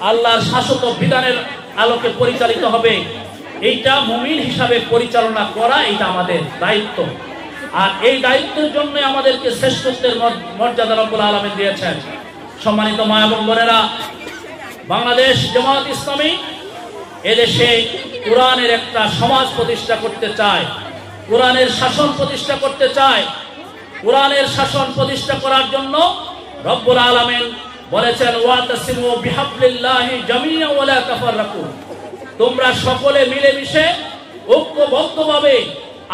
আল্লাহর শাসক বিধানের আলোকে পরিচালিত হবে, এইটা মুমিন হিসাবে পরিচালনা করা এটা আমাদের দায়িত্ব। আর এই দায়িত্বের জন্য আমাদেরকে শ্রেষ্ঠত্বের মর্যাদা রব্বুল আলামিন দিয়েছেন। সম্মানিত মা এবং বোনেরা, বাংলাদেশ জামাত ইসলামী এদেশে কোরআনের একটা সমাজ প্রতিষ্ঠা করতে চায়, কোরআনের শাসন প্রতিষ্ঠা করতে চায়। কোরআনের শাসন প্রতিষ্ঠা করার জন্য রব্বুল আলামিন বলেছেন, ওয়াতাসিমু বিহাবলিল্লাহি জামিআ ওয়া লা তাফাররাকু, তোমরা সকলে মিলেমিশে ঐক্যবদ্ধভাবে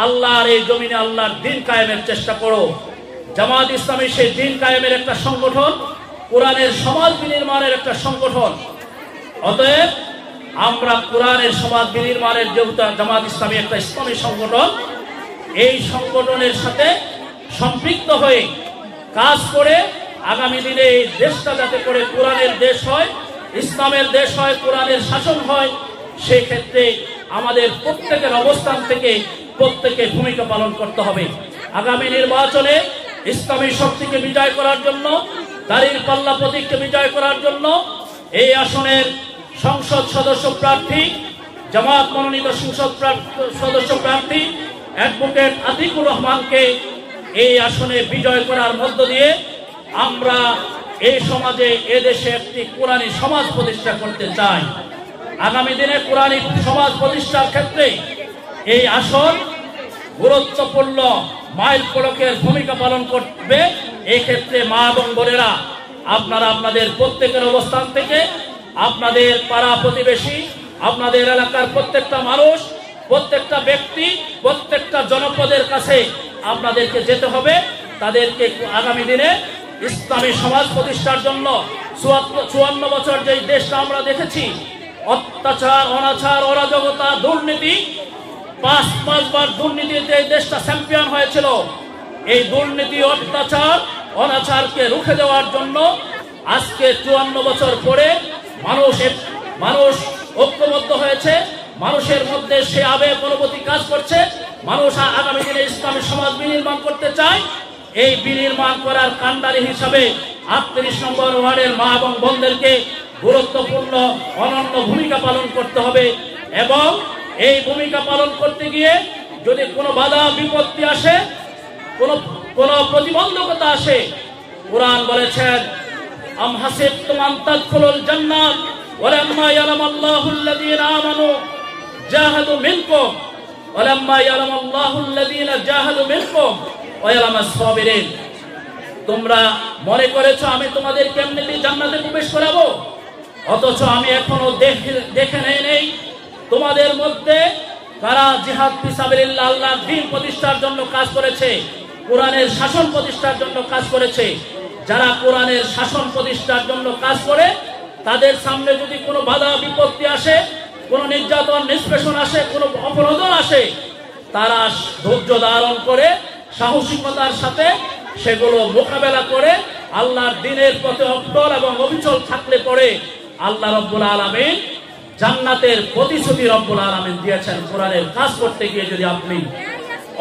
আল্লাহর এই জমিনে আল্লাহর দ্বীন কায়েমের চেষ্টা করো। জামাত ইসলামী সেই দ্বীন কায়েমের একটা সংগঠন, কোরআনের সমাজ বিনির্মাণের একটা সংগঠন। অতএব আমরা কোরআনের সমাজ বিনির্মাণের যেহেতু জামাত ইসলামী একটা ইসলামী সংগঠন, এই সংগঠনের সাথে সম্পৃক্ত হয়ে কাজ করে আগামী দিনে এই দেশটা যাতে করে কোরআনের দেশ হয়, ইসলামের দেশ হয়, কোরআনের শাসন হয়, সেই ক্ষেত্রে আমাদের প্রত্যেকের অবস্থান থেকে প্রত্যেকে ভূমিকা পালন করতে হবে। আগামী নির্বাচনে ইসলামী শক্তিকে বিজয় করার জন্য, দাঁড়ির পাল্লা প্রতীককে বিজয় করার জন্য এই আসনের সংসদ সদস্য প্রার্থী, জামাত মনোনীত সংসদ সদস্য প্রার্থী অ্যাডভোকেট আতিকুর রহমানকে এই আসনে বিজয় করার মধ্য দিয়ে আমরা এই সমাজে এদেশে একটি কোরআনী সমাজ প্রতিষ্ঠা করতে চাই। আগামী দিনে কোরআনী সমাজ প্রতিষ্ঠার ক্ষেত্রে এই আসন গুরুত্বপূর্ণ মাইল ফলকের ভূমিকা পালন করবে। এই ক্ষেত্রে মা এবং বোনেরা, আপনারা আপনাদের প্রত্যেকের অবস্থান থেকে আপনাদের পাড়া প্রতিবেশী, আপনাদের এলাকার প্রত্যেকটা মানুষ, প্রত্যেকটা ব্যক্তি, প্রত্যেকটা জনপদের কাছে আপনাদেরকে যেতে হবে। তাদেরকে আগামী দিনে ইসলামী সমাজ প্রতিষ্ঠার জন্য 54 বছর যে দেশটা আমরা দেখেছি, অত্যাচার, অনাচার, অরাজকতা, দুর্নীতি, পাঁচবার দুর্নীতিতে এই দেশটা চ্যাম্পিয়ন হয়েছিল। এই দুর্নীতি, অত্যাচার, অনাচারকে রুখে দেওয়ার জন্য আজকে 54 বছর পরে মানুষ ঐক্যবদ্ধ হয়েছে। মানুষের মধ্যে সে আবেগ অনুভূতি কাজ করছে। মানুষ আগামী দিনে ইসলামী সমাজ বিনির্মাণ করতে চায়। এই বিনির্মাণ করার কাণ্ডারি হিসাবে 38 নম্বর ওয়ার্ডের মা এবং বোনদেরকে গুরুত্বপূর্ণ অনন্য ভূমিকা পালন করতে হবে। এবং এই ভূমিকা পালন করতে গিয়ে যদি কোনো বাধা বিপত্তি আসে, কোনো প্রতিবন্ধকতা আসে, কোরআন বলেছেন, আম হাসিবতুম আন তাদখুলুল জান্নাত ওয়ালাম্মা ইয়ালামাল্লাহুল্লাযীনা আমানু জাহাদু মিনকুম ওয়ালাম্মা ইয়ালামাল্লাহুল্লাযীনা জাহাদু মিনকুম ওয়া ইয়ালামাস সাবিরিন। তোমরা মনে করেছো আমি তোমাদেরকে এমনিতেই জান্নাতে প্রবেশ করাবো, অথচ আমি এখনো দেখে নেই তোমাদের মধ্যে কারা জিহাদ ফি সাবিলিল্লাহ, আল্লাহর দ্বীন প্রতিষ্ঠার জন্য কাজ করেছে, কোরআনের শাসন প্রতিষ্ঠার জন্য কাজ করেছে। যারা কোরআনের শাসন প্রতিষ্ঠার জন্য কাজ করে, তাদের সামনে যদি কোনো বাধা বিপত্তি আসে, কোনো নির্যাতন নিষ্পেষণ আসে, কোনো অপরাধন আসে, তারা ধৈর্য ধারণ করে সাহসিকতার সাথে সেগুলো মোকাবেলা করে আল্লাহর দ্বীনের পথে অটল এবং অবিচল থাকলে পরে আল্লাহ রব্বুল আলামিন জান্নাতের প্রতিশ্রুতি রব্বুল আলামিন দিয়েছেন। কোরআনের কাজ করতে গিয়ে যদি আপনি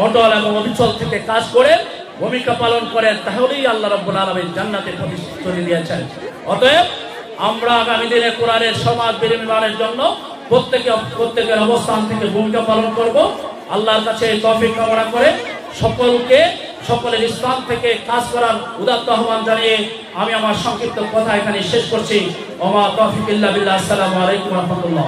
অটল এবং অবিচল থেকে কাজ করে ভূমিকা পালন করেন, তাহলেই আল্লাহ রব্বুল আলামিন জান্নাতের প্রতিশ্রুতি দিয়েছেন। অতএব আমরা আগামী দিনে কোরআনের সমাজ বিনির্মাণের জন্য প্রত্যেকের অবস্থান থেকে ভূমিকা পালন করব। আল্লাহর কাছে তৌফিক কামনা করে সকলের ইসলাম থেকে কাজ করার উদাত্ত আহ্বান জানিয়ে আমি আমার সংক্ষিপ্ত কথা এখানে শেষ করছি। ওমা তৌফিক ইল্লা বিল্লাহ। আসসালামু আলাইকুম ওয়া রাহমাতুল্লাহ।